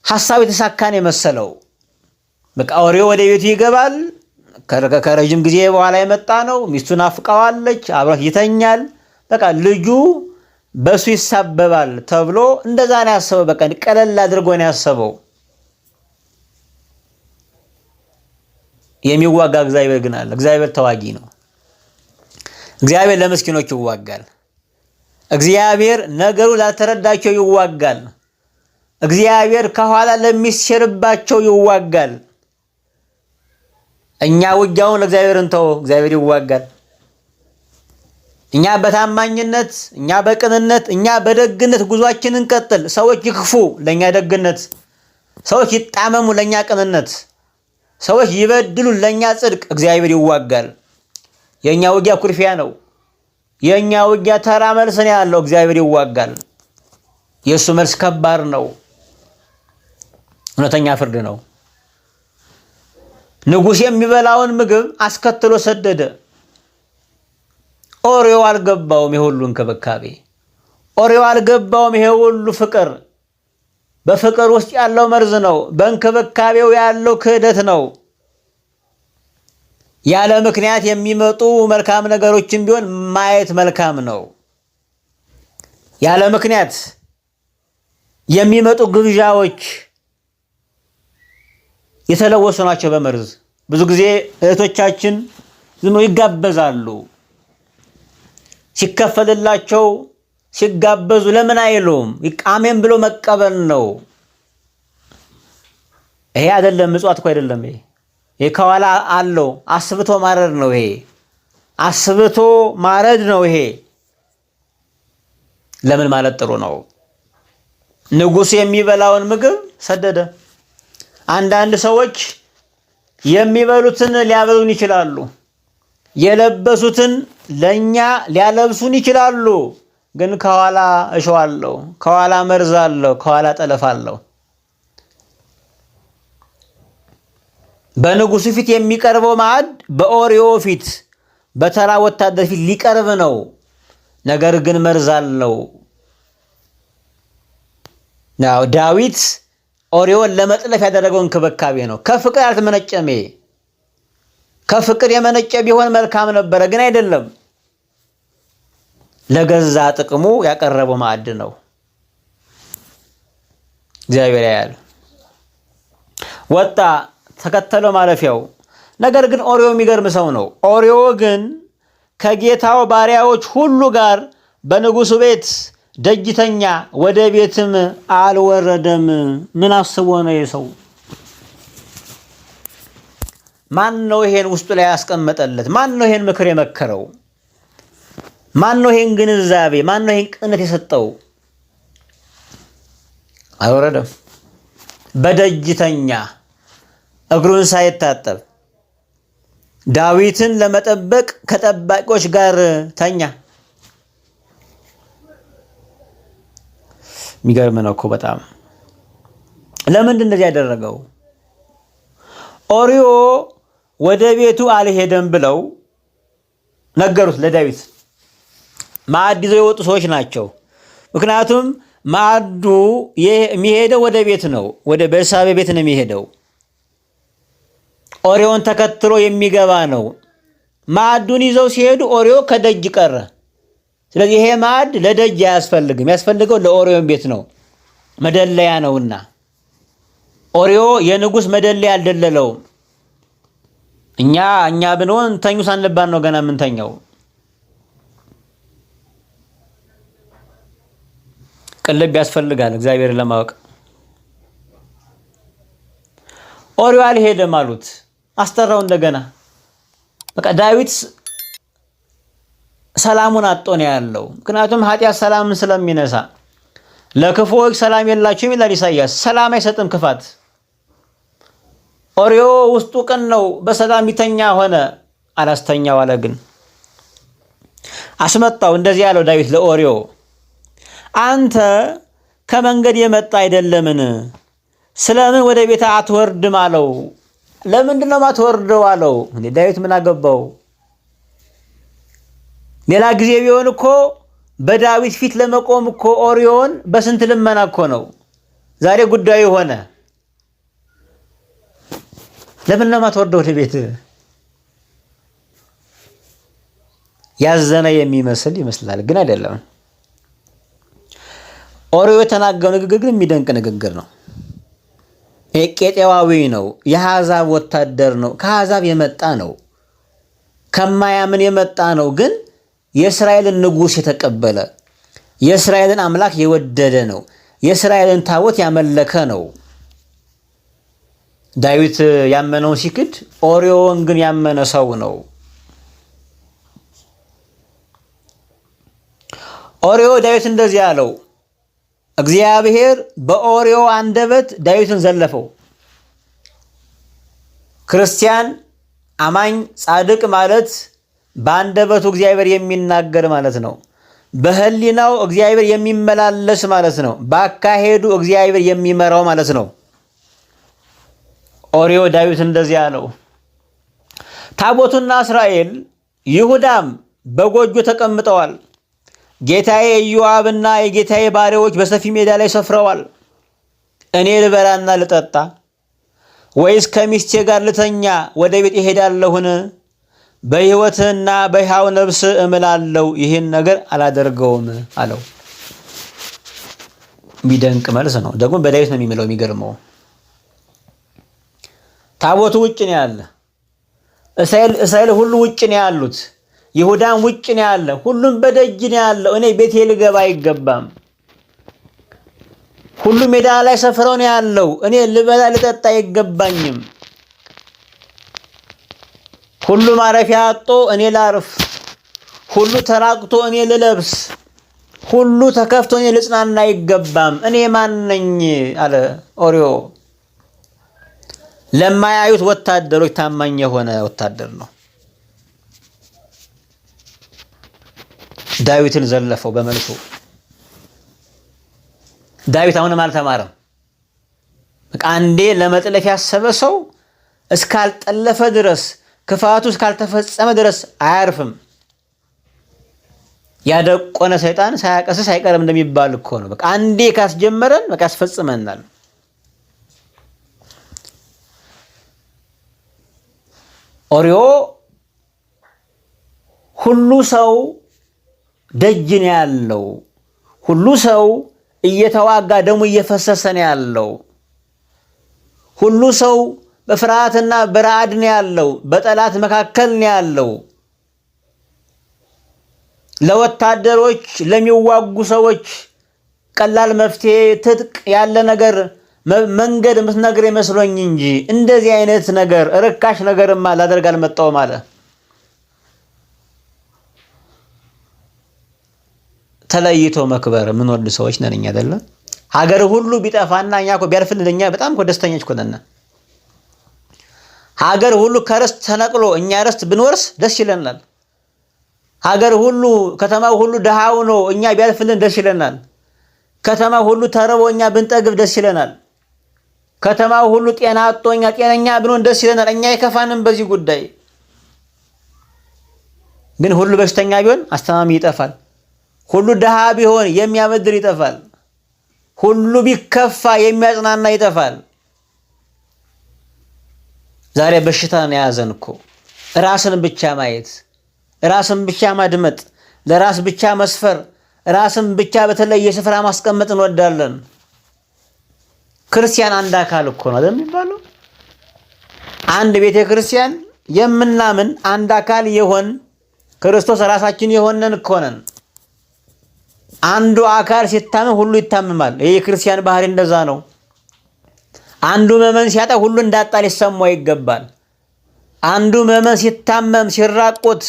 ሐሳቡ የተሳካን የመሰለው በቃ ኦርዮ ወደ ቤቱ ይገባል። ከረጅም ጊዜ በኋላ የመጣ ነው። ሚስቱን አፍቃዋለች፣ አብሮት ይተኛል። በቃ ልጁ በሱ ይሳበባል ተብሎ እንደዛ ነው ያሰበው። በቃ ቀለል አድርጎ ነው ያሰበው። የሚዋጋ እግዚአብሔር ግን አለ። እግዚአብሔር ተዋጊ ነው። እግዚአብሔር ለምስኪኖች ይዋጋል። እግዚአብሔር ነገሩ ላልተረዳቸው ይዋጋል። እግዚአብሔር ከኋላ ለሚሸርባቸው ይዋጋል። እኛ ውጊያውን ለእግዚአብሔር እንተው፣ እግዚአብሔር ይዋጋል። እኛ በታማኝነት፣ እኛ በቅንነት፣ እኛ በደግነት ጉዟችንን እንቀጥል። ሰዎች ይክፉ፣ ለኛ ደግነት። ሰዎች ይጣመሙ፣ ለኛ ቅንነት። ሰዎች ይበድሉ፣ ለኛ ጽድቅ። እግዚአብሔር ይዋጋል። የኛ ውጊያ ኩርፊያ ነው። የኛ ውጊያ ተራ መልስ ነው ያለው። እግዚአብሔር ይዋጋል። የእሱ መልስ ከባድ ነው። እውነተኛ ፍርድ ነው። ንጉሥ የሚበላውን ምግብ አስከትሎ ሰደደ። ኦርዮ አልገባውም ይሄ ሁሉ እንክብካቤ። ኦርዮ አልገባውም ይሄ ሁሉ ፍቅር። በፍቅር ውስጥ ያለው መርዝ ነው። በእንክብካቤው ያለው ክህደት ነው። ያለ ምክንያት የሚመጡ መልካም ነገሮችን ቢሆን ማየት መልካም ነው። ያለ ምክንያት የሚመጡ ግብዣዎች የተለወሱ ናቸው በመርዝ። ብዙ ጊዜ እህቶቻችን ዝም ይጋበዛሉ። ሲከፈልላቸው ሲጋበዙ ለምን አይሉም? አሜን ብሎ መቀበል ነው። ይሄ አይደለም፣ ምጽዋት እኮ አይደለም። ይሄ ከኋላ አለው አስብቶ ማረድ ነው። ይሄ አስብቶ ማረድ ነው። ይሄ ለምን ማለት ጥሩ ነው። ንጉሥ የሚበላውን ምግብ ሰደደ። አንዳንድ ሰዎች የሚበሉትን ሊያበሉን ይችላሉ። የለበሱትን ለኛ ሊያለብሱን ይችላሉ። ግን ከኋላ እሸዋለሁ፣ ከኋላ መርዛለሁ፣ ከኋላ ጠለፋለሁ። በንጉሱ ፊት የሚቀርበው ማዕድ በኦርዮ ፊት በተራ ወታደር ፊት ሊቀርብ ነው። ነገር ግን መርዛለው። ዳዊት ኦርዮን ለመጥለፍ ያደረገው እንክብካቤ ነው። ከፍቅር ያልተመነጨ ከፍቅር የመነጨ ቢሆን መልካም ነበረ፣ ግን አይደለም። ለገዛ ጥቅሙ ያቀረበው ማዕድ ነው። እግዚአብሔር ያያል። ወጣ፣ ተከተለው ማለፊያው። ነገር ግን ኦርዮ የሚገርም ሰው ነው። ኦርዮ ግን ከጌታው ባሪያዎች ሁሉ ጋር በንጉሱ ቤት ደጅተኛ፣ ወደ ቤትም አልወረደም። ምን አስቦ ነው የሰው? ማን ነው ይሄን ውስጡ ላይ ያስቀመጠለት? ማን ነው ይሄን ምክር የመከረው? ማን ነው ይሄን ግንዛቤ፣ ማን ነው ይሄን ቅንነት የሰጠው? አልወረደም። በደጅተኛ እግሩን ሳይታጠብ ዳዊትን ለመጠበቅ ከጠባቂዎች ጋር ተኛ። የሚገርም ነው እኮ በጣም። ለምንድን እንደዚህ ያደረገው? ኦርዮ ወደ ቤቱ አልሄደም ብለው ነገሩት ለዳዊት። ማዕድ ይዘው የወጡ ሰዎች ናቸው። ምክንያቱም ማዕዱ የሚሄደው ወደ ቤት ነው፣ ወደ ቤርሳቤ ቤት ነው የሚሄደው። ኦርዮን ተከትሎ የሚገባ ነው። ማዕዱን ይዘው ሲሄዱ ኦርዮ ከደጅ ቀረ። ስለዚህ ይሄ ማዕድ ለደጅ አያስፈልግም፣ ያስፈልገው ለኦርዮን ቤት ነው፣ መደለያ ነውና። ኦርዮ የንጉሥ መደለያ አልደለለውም። እኛ ብንሆን ተኙ ሳንባል ነው ገና የምንተኛው። ቅልብ ያስፈልጋል እግዚአብሔርን ለማወቅ። ኦርዮ አልሄደም አሉት። አስጠራው እንደገና። በቃ ዳዊት ሰላሙን አጥቶ ነው ያለው። ምክንያቱም ኃጢአት ሰላምን ስለሚነሳ ለክፉዎች ሰላም የላቸውም ይላል ኢሳይያስ። ሰላም አይሰጥም ክፋት። ኦርዮ ውስጡ ቅን ነው፣ በሰላም ይተኛ ሆነ፣ አላስተኛው አለ። ግን አስመጣው። እንደዚህ ያለው ዳዊት ለኦርዮ አንተ ከመንገድ የመጣ አይደለምን? ስለምን ወደ ቤት አትወርድም አለው። ለምንድን ነው ማትወርደው አለው። ዳዊት ምን አገባው? ሌላ ጊዜ ቢሆን እኮ በዳዊት ፊት ለመቆም እኮ ኦርዮን በስንት ልመና እኮ ነው። ዛሬ ጉዳዩ ሆነ። ለምን ነው ማትወርደው ወደ ቤት? ያዘነ የሚመስል ይመስላል፣ ግን አይደለም። ኦርዮ የተናገረው ንግግር ግን የሚደንቅ ንግግር ነው። ቄጤዋዊ ነው። የአሕዛብ ወታደር ነው። ከአሕዛብ የመጣ ነው። ከማያምን የመጣ ነው። ግን የእስራኤልን ንጉሥ የተቀበለ የእስራኤልን አምላክ የወደደ ነው። የእስራኤልን ታቦት ያመለከ ነው። ዳዊት ያመነውን ሲክድ፣ ኦርዮን ግን ያመነ ሰው ነው። ኦርዮ ዳዊት እንደዚህ አለው። እግዚአብሔር በኦርዮ አንደበት ዳዊትን ዘለፈው። ክርስቲያን አማኝ ጻድቅ ማለት በአንደበቱ እግዚአብሔር የሚናገር ማለት ነው። በህሊናው እግዚአብሔር የሚመላለስ ማለት ነው። በአካሄዱ እግዚአብሔር የሚመራው ማለት ነው። ኦርዮ ዳዊት እንደዚህ አለው። ታቦቱና እስራኤል ይሁዳም በጎጆ ተቀምጠዋል። ጌታዬ ኢዮአብና የጌታዬ ባሪያዎች በሰፊ ሜዳ ላይ ሰፍረዋል። እኔ ልበላና ልጠጣ ወይስ ከሚስቴ ጋር ልተኛ ወደ ቤት እሄዳለሁን? በሕይወትህና በሕያው ነፍስ እምላለሁ ይህን ነገር አላደርገውም አለው። የሚደንቅ መልስ ነው። ደግሞ በዳዊት ነው የሚምለው። የሚገርመው ታቦቱ ውጭ ነው ያለ። እስራኤል ሁሉ ውጭ ነው ያሉት። ይሁዳም ውጭ ነው ያለ። ሁሉም በደጅ ነው ያለው። እኔ ቤቴ ልገባ አይገባም። ሁሉ ሜዳ ላይ ሰፍረው ነው ያለው። እኔ ልበላ ልጠጣ አይገባኝም። ሁሉ ማረፊያ አጥቶ እኔ ላርፍ፣ ሁሉ ተራቅቶ እኔ ልለብስ፣ ሁሉ ተከፍቶ እኔ ልጽናና አይገባም። እኔ ማን ነኝ አለ ኦርዮ። ለማያዩት ወታደሮች ታማኝ የሆነ ወታደር ነው። ዳዊትን ዘለፈው በመልሱ። ዳዊት አሁንም አልተማረም። በቃ አንዴ ለመጥለፍ ያሰበ ሰው እስካልጠለፈ ድረስ፣ ክፋቱ እስካልተፈጸመ ድረስ አያርፍም። ያደቆነ ሰይጣን ሳያቀስስ አይቀርም እንደሚባል እኮ ነው። በቃ አንዴ ካስጀመረን በቃ ያስፈጽመናል። ኦርዮ ሁሉ ሰው ደጅ ነው ያለው። ሁሉ ሰው እየተዋጋ ደሙ እየፈሰሰ ነው ያለው። ሁሉ ሰው በፍርሃትና በረዓድ ነው ያለው። በጠላት መካከል ነው ያለው። ለወታደሮች ለሚዋጉ ሰዎች ቀላል መፍትሄ ትጥቅ ያለ ነገር መንገድ የምትነግር ይመስሎኝ እንጂ እንደዚህ አይነት ነገር ርካሽ ነገርማ ላደርግ አልመጣሁም አለ። ተለይቶ መክበር ምን ወድ ሰዎች ነን እኛ አይደለም። ሀገር ሁሉ ቢጠፋና እኛ እኮ ቢያልፍልን እኛ በጣም እኮ ደስተኞች እኮ ነን። ሀገር ሁሉ ከርስት ተነቅሎ እኛ ርስት ብንወርስ ደስ ይለናል። ሀገር ሁሉ ከተማው ሁሉ ደሃ ሆኖ እኛ ቢያልፍልን ደስ ይለናል። ከተማው ሁሉ ተርቦ እኛ ብንጠግብ ደስ ይለናል። ከተማው ሁሉ ጤና አጥቶ እኛ ጤነኛ ብንሆን ደስ ይለናል። እኛ አይከፋንም በዚህ ጉዳይ። ግን ሁሉ በሽተኛ ቢሆን አስተማሚ ይጠፋል። ሁሉ ደሃ ቢሆን የሚያበድር ይጠፋል። ሁሉ ቢከፋ የሚያጽናና ይጠፋል። ዛሬ በሽታ ነው የያዘን እኮ። ራስን ብቻ ማየት፣ ራስን ብቻ ማድመጥ፣ ለራስ ብቻ መስፈር፣ ራስን ብቻ በተለየ ስፍራ ማስቀመጥ እንወዳለን። ክርስቲያን አንድ አካል እኮ ነው አይደል የሚባለው? አንድ ቤተ ክርስቲያን የምናምን አንድ አካል የሆን ክርስቶስ ራሳችን የሆነን እኮ ነን። አንዱ አካል ሲታመም ሁሉ ይታመማል። ይሄ የክርስቲያን ባህሪ እንደዛ ነው። አንዱ ምዕመን ሲያጣ ሁሉ እንዳጣ ሊሰማው ይገባል። አንዱ ምዕመን ሲታመም ሲራቆት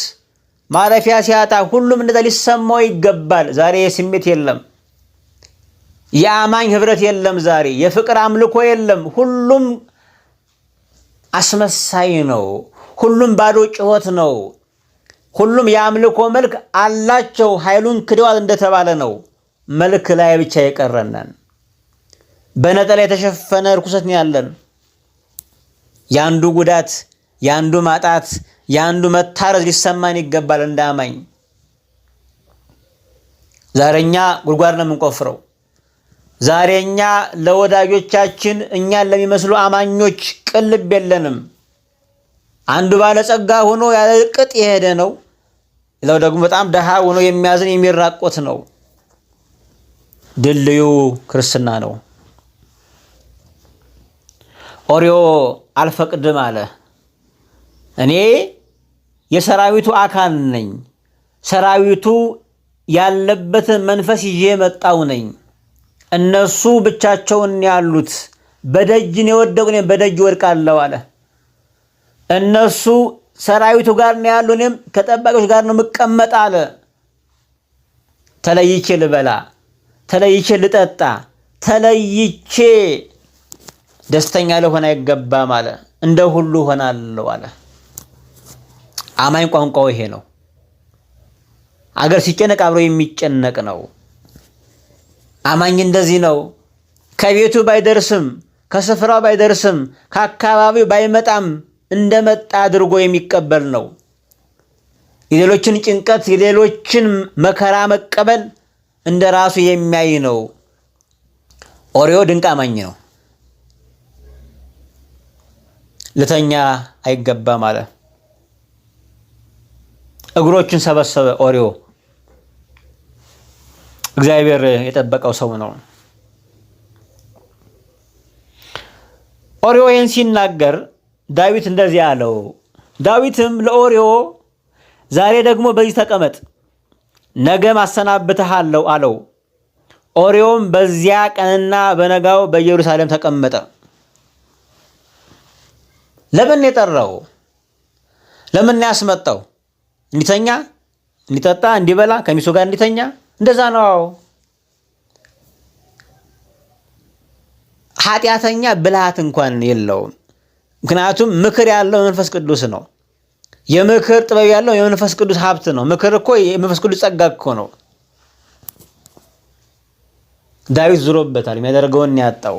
ማረፊያ ሲያጣ ሁሉም እንደዛ ሊሰማው ይገባል። ዛሬ ስሜት የለም። የአማኝ ህብረት የለም። ዛሬ የፍቅር አምልኮ የለም። ሁሉም አስመሳይ ነው። ሁሉም ባዶ ጩኸት ነው። ሁሉም የአምልኮ መልክ አላቸው፣ ኃይሉን ክደዋል እንደተባለ ነው። መልክ ላይ ብቻ የቀረነን በነጠላ የተሸፈነ ርኩሰት ነው ያለን። ያንዱ ጉዳት፣ ያንዱ ማጣት፣ ያንዱ መታረዝ ሊሰማን ይገባል እንዳማኝ። ዛሬኛ ጉድጓድ ነው የምንቆፍረው። ዛሬኛ ለወዳጆቻችን እኛን ለሚመስሉ አማኞች ቅልብ የለንም። አንዱ ባለጸጋ ሆኖ ያለ ቅጥ የሄደ ነው። ሌላው ደግሞ በጣም ደሃ ሆኖ የሚያዝን የሚራቆት ነው። ድልድዩ ክርስትና ነው። ኦርዮ አልፈቅድም አለ። እኔ የሰራዊቱ አካል ነኝ። ሰራዊቱ ያለበትን መንፈስ ይዤ መጣው ነኝ። እነሱ ብቻቸውን ያሉት በደጅን የወደቁ እኔም በደጅ ወድቃለሁ አለ። እነሱ ሰራዊቱ ጋር ነው ያሉ፣ እኔም ከጠባቂዎች ጋር ነው የምቀመጥ አለ። ተለይቼ ልበላ፣ ተለይቼ ልጠጣ፣ ተለይቼ ደስተኛ ልሆን አይገባም አለ። እንደ ሁሉ ሆናለሁ አለ። አማኝ ቋንቋው ይሄ ነው። አገር ሲጨነቅ አብሮ የሚጨነቅ ነው። አማኝ እንደዚህ ነው። ከቤቱ ባይደርስም፣ ከስፍራው ባይደርስም፣ ከአካባቢው ባይመጣም እንደመጣ አድርጎ የሚቀበል ነው። የሌሎችን ጭንቀት፣ የሌሎችን መከራ መቀበል እንደ ራሱ የሚያይ ነው። ኦርዮ ድንቅ አማኝ ነው። ልተኛ አይገባም አለ። እግሮቹን ሰበሰበ ኦርዮ። እግዚአብሔር የጠበቀው ሰው ነው። ኦርዮ ይህን ሲናገር ዳዊት እንደዚህ አለው። ዳዊትም ለኦርዮ ዛሬ ደግሞ በዚህ ተቀመጥ፣ ነገም አሰናብትሃለሁ አለው። ኦርዮም በዚያ ቀንና በነጋው በኢየሩሳሌም ተቀመጠ። ለምን የጠራው? ለምን ያስመጣው? እንዲተኛ፣ እንዲጠጣ፣ እንዲበላ፣ ከሚስቱ ጋር እንዲተኛ፣ እንደዛ ነው። ኃጢአተኛ ብልሃት እንኳን የለውም። ምክንያቱም ምክር ያለው የመንፈስ ቅዱስ ነው። የምክር ጥበብ ያለው የመንፈስ ቅዱስ ሀብት ነው። ምክር እኮ የመንፈስ ቅዱስ ጸጋ እኮ ነው። ዳዊት ዙሮበታል። የሚያደርገውን ያጣው።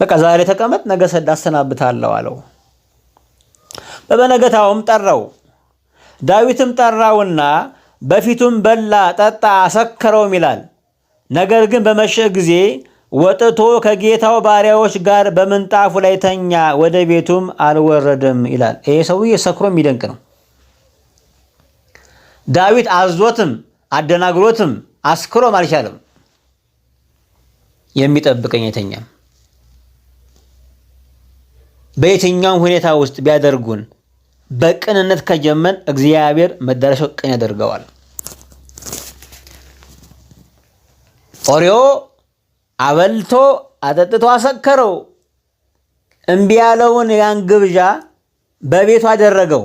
በቃ ዛሬ ተቀመጥ፣ ነገ አሰናብታለሁ አለው። በበነገታውም ጠራው። ዳዊትም ጠራውና በፊቱም በላ፣ ጠጣ፣ አሰከረውም ይላል። ነገር ግን በመሸ ጊዜ ወጥቶ ከጌታው ባሪያዎች ጋር በምንጣፉ ላይ ተኛ፣ ወደ ቤቱም አልወረደም ይላል። ይሄ ሰውዬ ሰክሮ የሚደንቅ ነው። ዳዊት አዞትም አደናግሮትም አስክሮም አልቻለም። የሚጠብቀኝ አይተኛም። በየትኛውም ሁኔታ ውስጥ ቢያደርጉን በቅንነት ከጀመን እግዚአብሔር መዳረሻው ቅን ያደርገዋል። ኦርዮ አበልቶ አጠጥቶ አሰከረው። እምቢ ያለውን ያን ግብዣ በቤቱ አደረገው።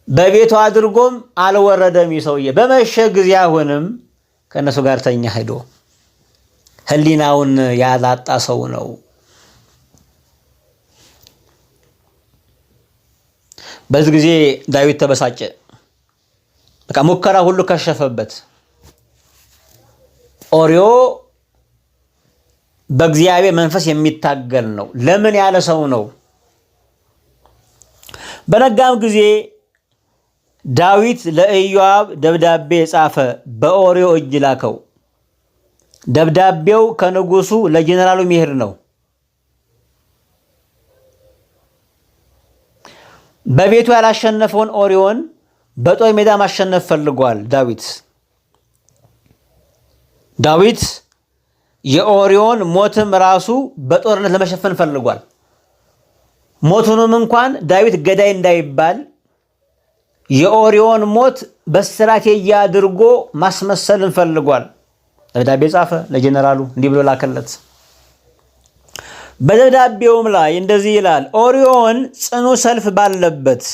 በቤቱ አድርጎም አልወረደም። ይሰውዬ በመሸ ጊዜ አሁንም ከነሱ ጋር ተኛ ሄዶ። ህሊናውን ያላጣ ሰው ነው። በዚህ ጊዜ ዳዊት ተበሳጨ። በቃ ሙከራ ሁሉ ከሸፈበት። ኦርዮ በእግዚአብሔር መንፈስ የሚታገል ነው። ለምን ያለ ሰው ነው። በነጋም ጊዜ ዳዊት ለኢዮአብ ደብዳቤ ጻፈ፣ በኦርዮ እጅ ላከው። ደብዳቤው ከንጉሱ ለጀነራሉ ሚሄድ ነው። በቤቱ ያላሸነፈውን ኦርዮን በጦር ሜዳ ማሸነፍ ፈልጓል ዳዊት የኦርዮን ሞትም ራሱ በጦርነት ለመሸፈን ፈልጓል። ሞቱንም እንኳን ዳዊት ገዳይ እንዳይባል የኦርዮን ሞት በስትራቴጂ አድርጎ ማስመሰልን ፈልጓል። ደብዳቤ ጻፈ ለጀነራሉ፣ እንዲህ ብሎ ላከለት። በደብዳቤውም ላይ እንደዚህ ይላል፣ ኦርዮን ጽኑ ሰልፍ ባለበት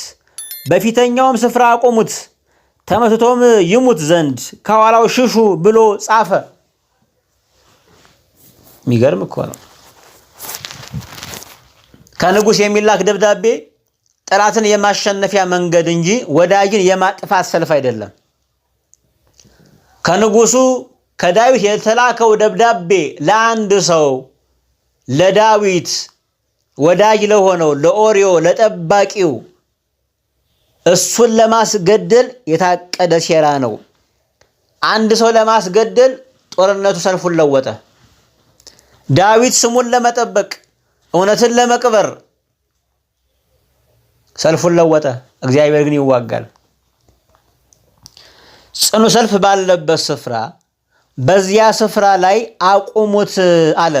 በፊተኛውም ስፍራ አቆሙት፣ ተመትቶም ይሙት ዘንድ ከኋላው ሽሹ ብሎ ጻፈ። የሚገርም እኮ ነው። ከንጉሥ የሚላክ ደብዳቤ ጠላትን የማሸነፊያ መንገድ እንጂ ወዳጅን የማጥፋት ሰልፍ አይደለም። ከንጉሱ ከዳዊት የተላከው ደብዳቤ ለአንድ ሰው ለዳዊት ወዳጅ ለሆነው ለኦርዮ ለጠባቂው እሱን ለማስገደል የታቀደ ሴራ ነው። አንድ ሰው ለማስገደል ጦርነቱ ሰልፉን ለወጠ። ዳዊት ስሙን ለመጠበቅ እውነትን ለመቅበር ሰልፉን ለወጠ። እግዚአብሔር ግን ይዋጋል። ጽኑ ሰልፍ ባለበት ስፍራ በዚያ ስፍራ ላይ አቁሙት አለ።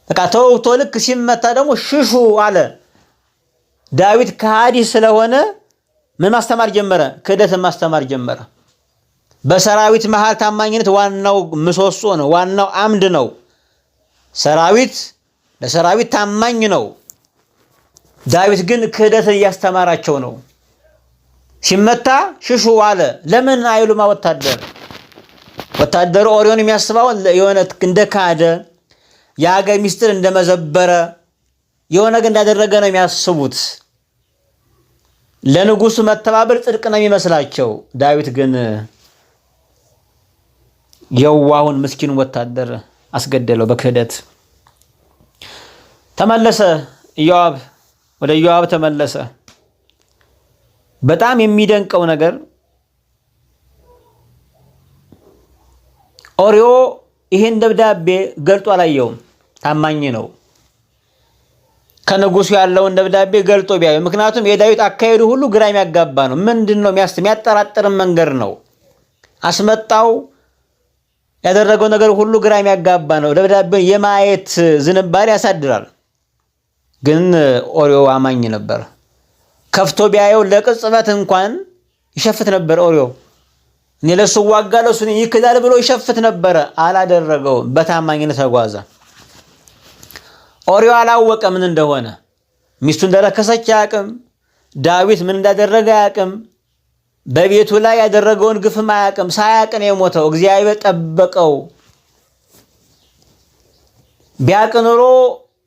በቃ ተወግቶ ልክ ሲመታ ደግሞ ሽሹ አለ። ዳዊት ከሃዲ ስለሆነ ምን ማስተማር ጀመረ? ክህደትን ማስተማር ጀመረ። በሰራዊት መሃል ታማኝነት ዋናው ምሰሶ ነው፣ ዋናው አምድ ነው። ሰራዊት ለሰራዊት ታማኝ ነው። ዳዊት ግን ክህደትን እያስተማራቸው ነው። ሲመታ ሽሹ አለ። ለምን አይሉማ? ወታደሩ ኦርዮን የሚያስበው የሆነ እንደ ካደ የሀገር ሚስጥር እንደመዘበረ የሆነ ነገር እንዳደረገ ነው የሚያስቡት። ለንጉሱ መተባበር ጽድቅ ነው የሚመስላቸው። ዳዊት ግን የዋሁን ምስኪን ወታደር አስገደለው በክህደት። ተመለሰ ኢዮአብ፣ ወደ ኢዮአብ ተመለሰ። በጣም የሚደንቀው ነገር ኦርዮ ይሄን ደብዳቤ ገልጦ አላየውም። ታማኝ ነው። ከንጉሱ ያለውን ደብዳቤ ገልጦ ቢያዩ፣ ምክንያቱም የዳዊት አካሄዱ ሁሉ ግራ የሚያጋባ ነው። ምንድነው የሚያጠራጥር መንገድ ነው። አስመጣው ያደረገው ነገር ሁሉ ግራ የሚያጋባ ነው። ደብዳቤውን የማየት ዝንባሌ ያሳድራል። ግን ኦርዮ አማኝ ነበር። ከፍቶ ቢያየው ለቅጽበት እንኳን ይሸፍት ነበር። ኦርዮ እኔ ለሱ ዋጋለሁ እሱን ይክዳል ብሎ ይሸፍት ነበር። አላደረገውም። በታማኝነት ተጓዘ። ኦርዮ አላወቀ ምን እንደሆነ። ሚስቱ እንደረከሰች አያውቅም። ዳዊት ምን እንዳደረገ አያውቅም። በቤቱ ላይ ያደረገውን ግፍም አያውቅም። ሳያውቅ ነው የሞተው። እግዚአብሔር ጠበቀው። ቢያውቅ ኖሮ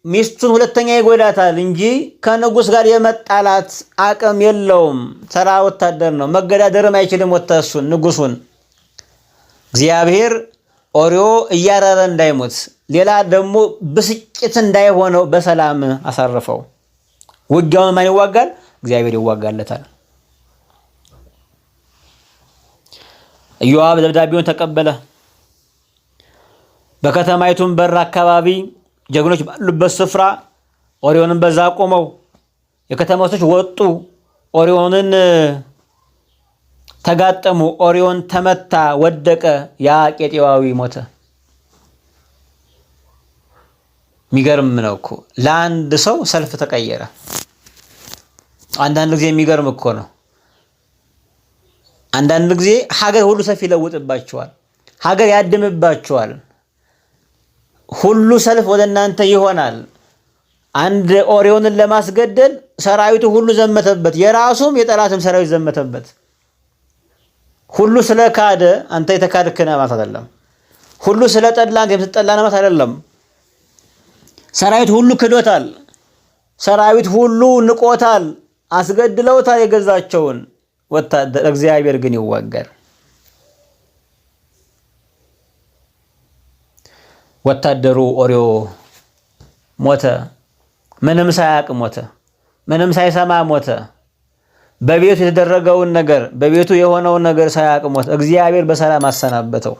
ሚስቱን ሁለተኛ ይጎዳታል እንጂ ከንጉስ ጋር የመጣላት አቅም የለውም። ተራ ወታደር ነው። መገዳደርም አይችልም ወታሱን ንጉሱን። እግዚአብሔር ኦርዮ እያረረ እንዳይሞት ሌላ ደግሞ ብስጭት እንዳይሆነው በሰላም አሳረፈው። ውጊያውን ማን ይዋጋል? እግዚአብሔር ይዋጋለታል። ኢዮአብ ደብዳቤውን ተቀበለ። በከተማይቱም በር አካባቢ ጀግኖች ባሉበት ስፍራ ኦርዮንን በዛ ቆመው። የከተማው ሰዎች ወጡ፣ ኦርዮንን ተጋጠሙ። ኦርዮን ተመታ፣ ወደቀ። ያ ቄጤዋዊ ሞተ። የሚገርም ነው እኮ ለአንድ ሰው ሰልፍ ተቀየረ። አንዳንድ ጊዜ የሚገርም እኮ ነው። አንዳንድ ጊዜ ሀገር ሁሉ ሰልፍ ይለውጥባቸዋል፣ ሀገር ያድምባቸዋል። ሁሉ ሰልፍ ወደ እናንተ ይሆናል። አንድ ኦርዮንን ለማስገደል ሰራዊቱ ሁሉ ዘመተበት፣ የራሱም የጠላትም ሰራዊት ዘመተበት። ሁሉ ስለካደ አንተ የተካድክ ነህ ማለት አይደለም። ሁሉ ስለጠላ አንተ የምትጠላ ነህ ማለት አይደለም። ሰራዊት ሁሉ ክዶታል። ሰራዊት ሁሉ ንቆታል፣ አስገድለውታል የገዛቸውን ወታደር። እግዚአብሔር ግን ይዋጋል። ወታደሩ ኦርዮ ሞተ። ምንም ሳያውቅ ሞተ። ምንም ሳይሰማ ሞተ። በቤቱ የተደረገውን ነገር በቤቱ የሆነውን ነገር ሳያውቅ ሞተ። እግዚአብሔር በሰላም አሰናበተው።